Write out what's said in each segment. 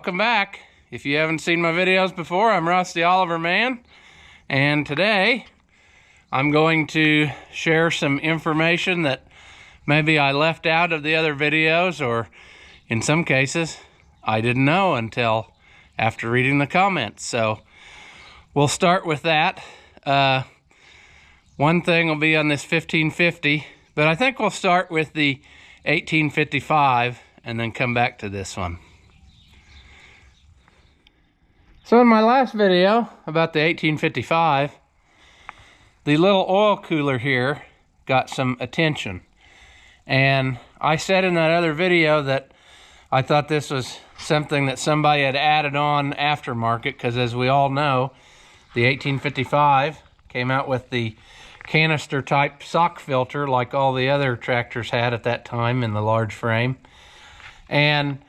welcome back. If you haven't seen my videos before, I'm Rusty Oliver Man, and today I'm going to share some information that maybe I left out of the other videos, or in some cases I didn't know until after reading the comments. So we'll start with that. One thing will be on this 1550, but I think we'll start with the 1855 and then come back to this one. So in my last video about the 1855, the little oil cooler here got some attention. And I said in that other video that I thought this was something that somebody had added on aftermarket, because as we all know, the 1855 came out with the canister type sock filter like all the other tractors had at that time in the large frame. And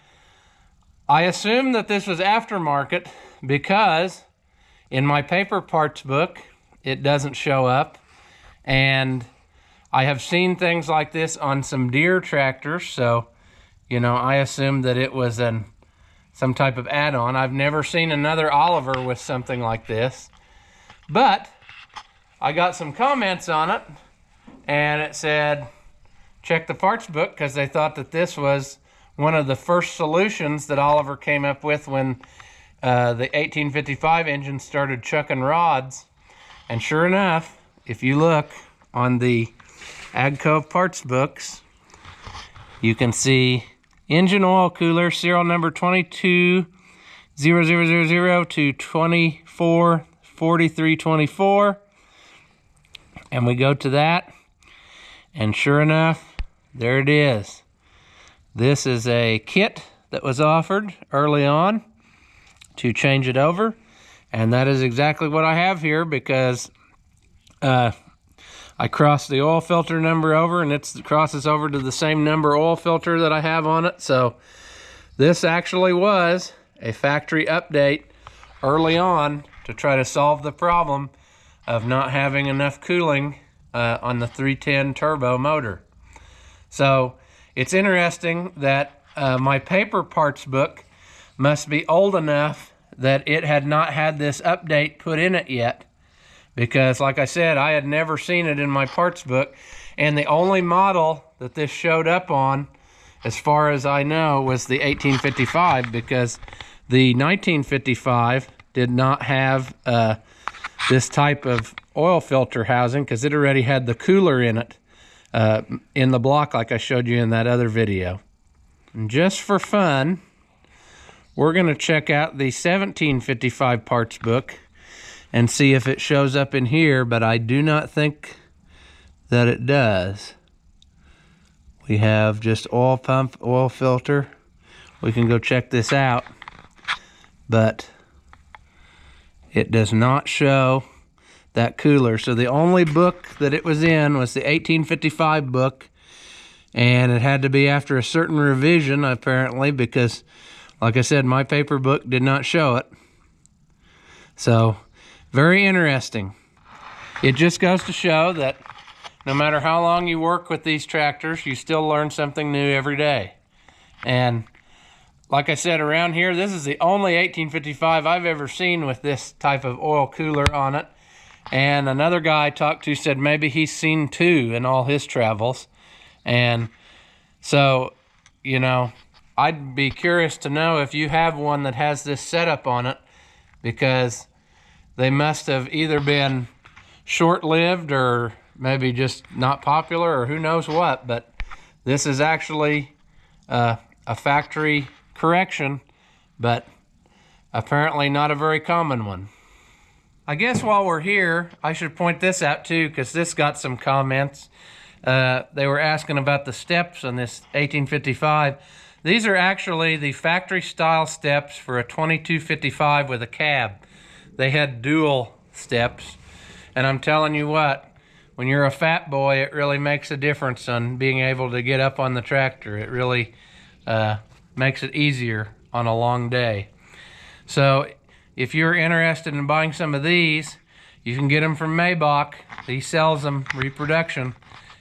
I assumed that this was aftermarket because in my paper parts book it doesn't show up, and I have seen things like this on some Deere tractors, so you know, I assumed that it was some type of add-on. I've never seen another Oliver with something like this, but I got some comments on it, and it said check the parts book, because they thought that this was one of the first solutions that Oliver came up with when the 1855 engine started chucking rods. And sure enough, if you look on the AGCO parts books, you can see engine oil cooler, serial number 220000 to 244324. And we go to that, and sure enough, there it is. This is a kit that was offered early on to change it over, and that is exactly what I have here, because I crossed the oil filter number over, and it crosses over to the same number oil filter that I have on it. So this actually was a factory update early on to try to solve the problem of not having enough cooling on the 310 turbo motor. So it's interesting that my paper parts book must be old enough that it had not had this update put in it yet, because like I said, I had never seen it in my parts book, and the only model that this showed up on, as far as I know, was the 1855, because the 1955 did not have this type of oil filter housing, because it already had the cooler in it in the block like I showed you in that other video. And just for fun, we're going to check out the 1755 parts book and see if it shows up in here, but I do not think that it does. We have just oil pump, oil filter. We can go check this out, but it does not show that cooler. So the only book that it was in was the 1855 book, and it had to be after a certain revision apparently, because like I said, my paper book did not show it. So very interesting. It just goes to show that no matter how long you work with these tractors, you still learn something new every day. And like I said, around here, this is the only 1855 I've ever seen with this type of oil cooler on it. And another guy I talked to said maybe he's seen two in all his travels. And so, you know, I'd be curious to know if you have one that has this setup on it, because they must have either been short-lived or maybe just not popular, or who knows what. But this is actually a factory correction, but apparently not a very common one. I guess while we're here, I should point this out too, because this got some comments. They were asking about the steps on this 1855. These are actually the factory style steps for a 2255 with a cab. They had dual steps, and I'm telling you what, when you're a fat boy, it really makes a difference on being able to get up on the tractor. It really makes it easier on a long day. So if you're interested in buying some of these, you can get them from Maybach. He sells them reproduction,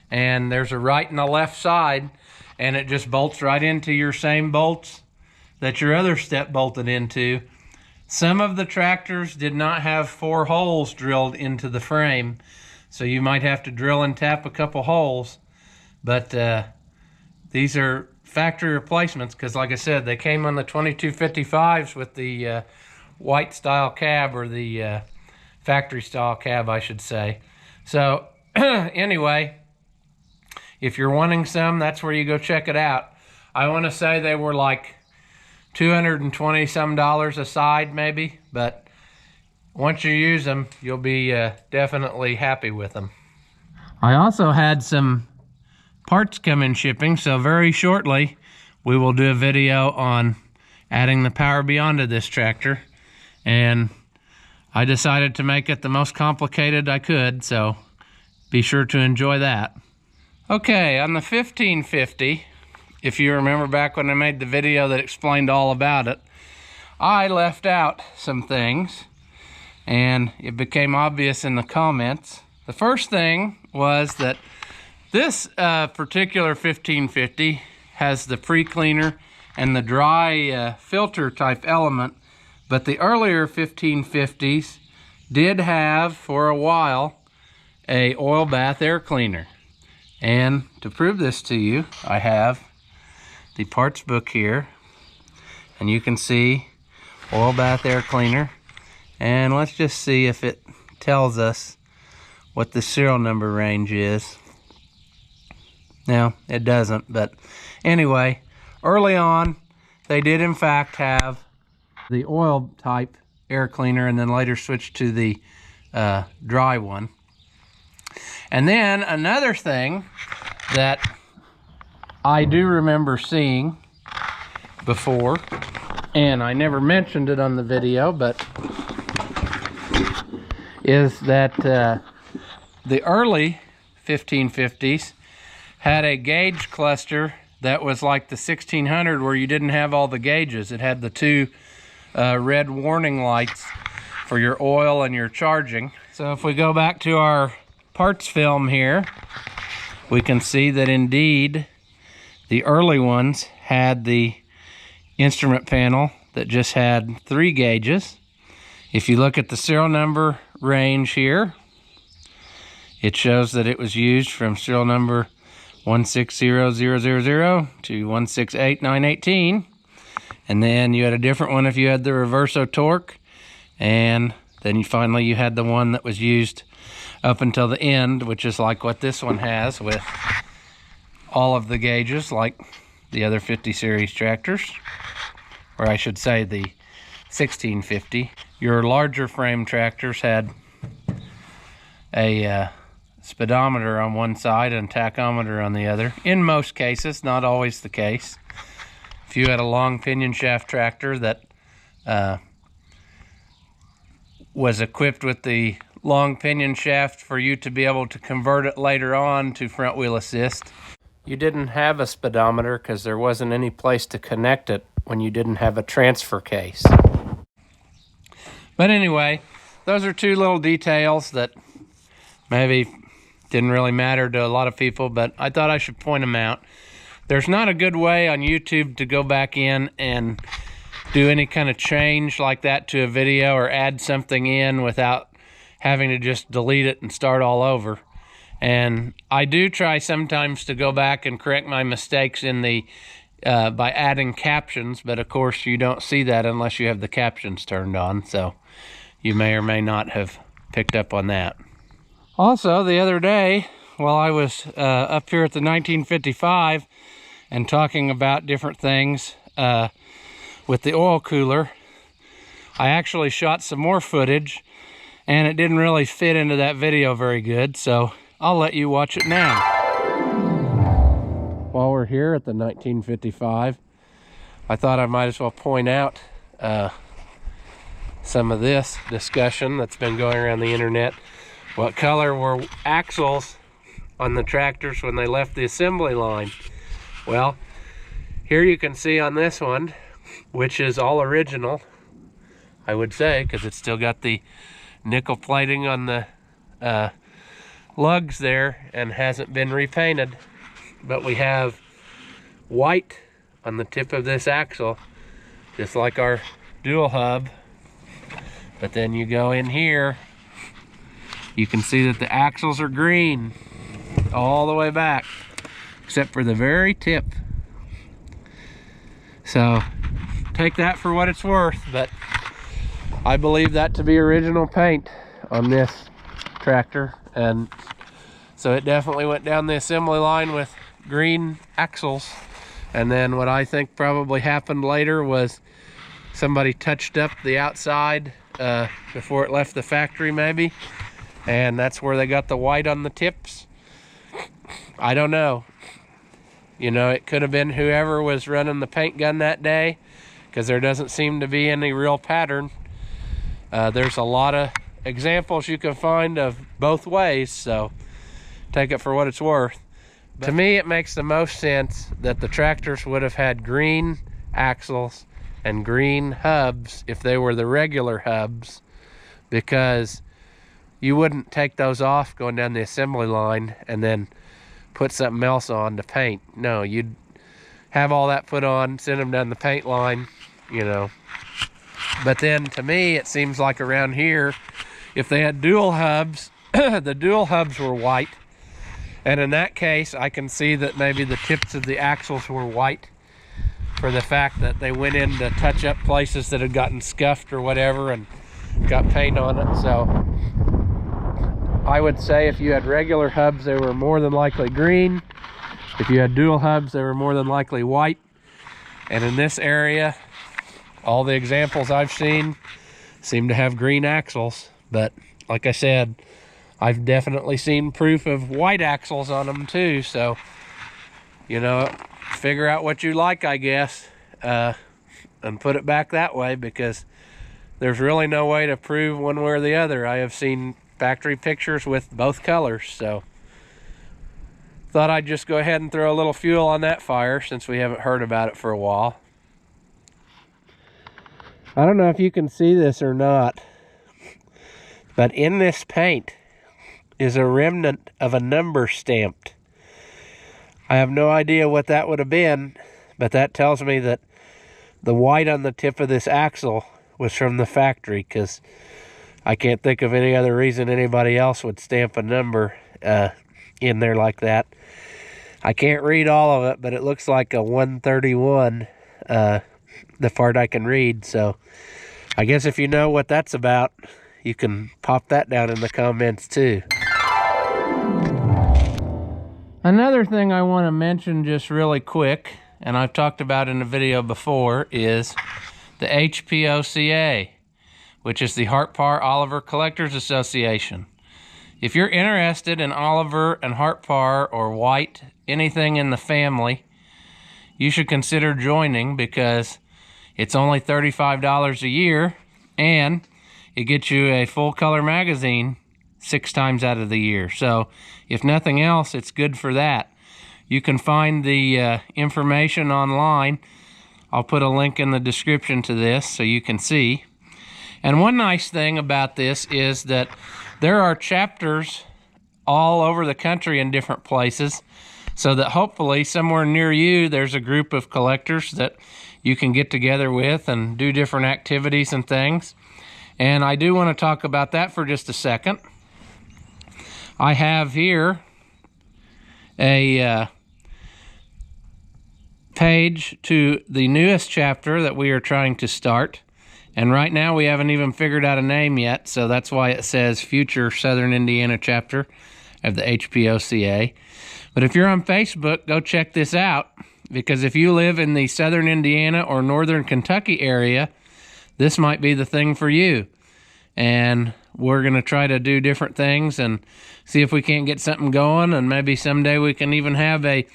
and there's a right and a left side, and it just bolts right into your same bolts that your other step bolted into. Some of the tractors did not have 4 holes drilled into the frame, so you might have to drill and tap a couple holes. But these are factory replacements because, like I said, they came on the 2255s with the white style cab, or the factory style cab, I should say. So anyway, if you're wanting some, that's where you go check it out. I want to say they were like $220 some a side maybe, but once you use them, you'll be definitely happy with them. I also had some parts come in shipping, so very shortly we will do a video on adding the Power Beyond to this tractor, and I decided to make it the most complicated I could, so be sure to enjoy that. Okay, on the 1550, if you remember back when I made the video that explained all about it, I left out some things and it became obvious in the comments. The first thing was that this particular 1550 has the pre-cleaner and the dry filter type element, but the earlier 1550s did have, for a while, a oil bath air cleaner. And to prove this to you, I have the parts book here, and you can see oil bath air cleaner, and let's just see if it tells us what the serial number range is. No, it doesn't, but anyway, early on they did in fact have the oil type air cleaner, and then later switched to the dry one. And then another thing that I do remember seeing before, and I never mentioned it on the video, but is that the early 1550s had a gauge cluster that was like the 1600, where you didn't have all the gauges. It had the 2 red warning lights for your oil and your charging. So if we go back to our parts film here, we can see that indeed the early ones had the instrument panel that just had 3 gauges. If you look at the serial number range here, it shows that it was used from serial number 160000 to 168918. And then you had a different one if you had the reverso torque, and then finally you had the one that was used up until the end, which is like what this one has, with all of the gauges like the other 50 series tractors, or I should say the 1650. Your larger frame tractors had a speedometer on one side and tachometer on the other. In most cases, not always the case. If you had a long pinion shaft tractor that was equipped with the long pinion shaft for you to be able to convert it later on to front wheel assist, you didn't have a speedometer because there wasn't any place to connect it when you didn't have a transfer case. But anyway, those are 2 little details that maybe didn't really matter to a lot of people, but I thought I should point them out. There's not a good way on YouTube to go back in and do any kind of change like that to a video, or add something in without having to just delete it and start all over. And I do try sometimes to go back and correct my mistakes in the by adding captions, but of course you don't see that unless you have the captions turned on, so you may or may not have picked up on that. Also, the other day, while I was up here at the 1955 and talking about different things with the oil cooler, I actually shot some more footage, and it didn't really fit into that video very good, so I'll let you watch it now. While we're here at the 1955, I thought I might as well point out some of this discussion that's been going around the internet. What color were axles on the tractors when they left the assembly line? Well, here you can see on this one, which is all original, I would say, because it's still got the nickel plating on the lugs there and hasn't been repainted. But we have white on the tip of this axle, just like our dual hub. But then you go in here, you can see that the axles are green all the way back, except for the very tip. So take that for what it's worth, but I believe that to be original paint on this tractor. And so it definitely went down the assembly line with green axles. And then what I think probably happened later was somebody touched up the outside before it left the factory maybe, and that's where they got the white on the tips. I don't know. You know, it could have been whoever was running the paint gun that day, because there doesn't seem to be any real pattern. There's a lot of examples you can find of both ways, so take it for what it's worth. But to me, it makes the most sense that the tractors would have had green axles and green hubs if they were the regular hubs, because you wouldn't take those off going down the assembly line and then put something else on to paint. No, you'd have all that put on, send them down the paint line, you know. But then to me, it seems like around here, if they had dual hubs, the dual hubs were white. And in that case, I can see that maybe the tips of the axles were white for the fact that they went in to touch up places that had gotten scuffed or whatever and got paint on it. So I would say if you had regular hubs, they were more than likely green. If you had dual hubs, they were more than likely white. And in this area, all the examples I've seen seem to have green axles. But like I said, I've definitely seen proof of white axles on them too. So, you know, figure out what you like, I guess, and put it back that way, because there's really no way to prove one way or the other. I have seen factory pictures with both colors, so thought I'd just go ahead and throw a little fuel on that fire since we haven't heard about it for a while. I don't know if you can see this or not, but in this paint is a remnant of a number stamped. I have no idea what that would have been, but that tells me that the white on the tip of this axle was from the factory, because I can't think of any other reason anybody else would stamp a number in there like that. I can't read all of it, but it looks like a 131, the part I can read. So I guess if you know what that's about, you can pop that down in the comments too. Another thing I want to mention just really quick, and I've talked about in a video before, is the HPOCA, which is the Hart-Parr Oliver Collectors Association. If you're interested in Oliver and Hart-Parr or white, anything in the family, you should consider joining, because it's only $35 a year, and it gets you a full color magazine 6 times out of the year. So if nothing else, it's good for that. You can find the information online. I'll put a link in the description to this so you can see. And one nice thing about this is that there are chapters all over the country in different places, so that hopefully somewhere near you there's a group of collectors that you can get together with and do different activities and things. And I do want to talk about that for just a second. I have here a page to the newest chapter that we are trying to start. And right now we haven't even figured out a name yet, so that's why it says Future Southern Indiana Chapter of the HPOCA. But if you're on Facebook, go check this out, because if you live in the Southern Indiana or Northern Kentucky area, this might be the thing for you. And we're going to try to do different things and see if we can't get something going, and maybe someday we can even have a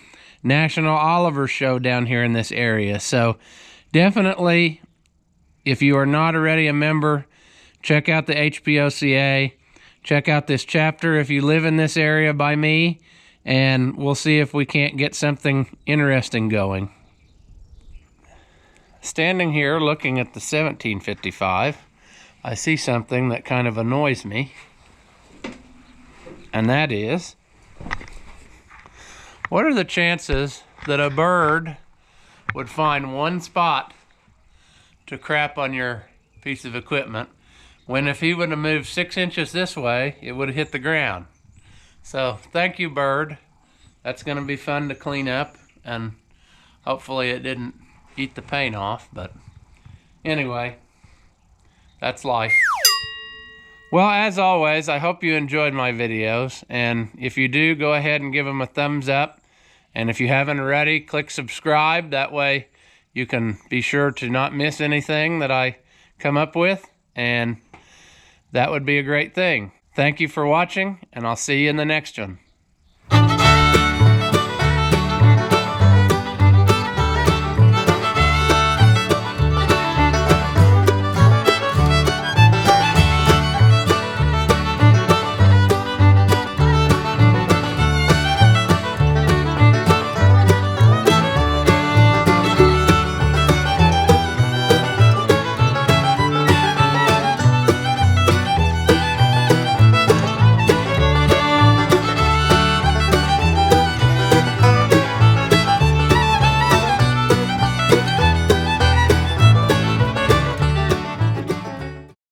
National Oliver Show down here in this area. So definitely, if you are not already a member, check out the HPOCA, check out this chapter if you live in this area by me, and we'll see if we can't get something interesting going. Standing here looking at the 1755, I see something that kind of annoys me, and that is, what are the chances that a bird would find one spot to crap on your piece of equipment, when if he would have moved 6 inches this way, it would have hit the ground. So thank you, bird. That's going to be fun to clean up, and hopefully it didn't eat the paint off, but anyway, that's life. Well, as always, I hope you enjoyed my videos, and if you do, go ahead and give them a thumbs up, and if you haven't already, click subscribe. That way you can be sure to not miss anything that I come up with, and that would be a great thing. Thank you for watching, and I'll see you in the next one.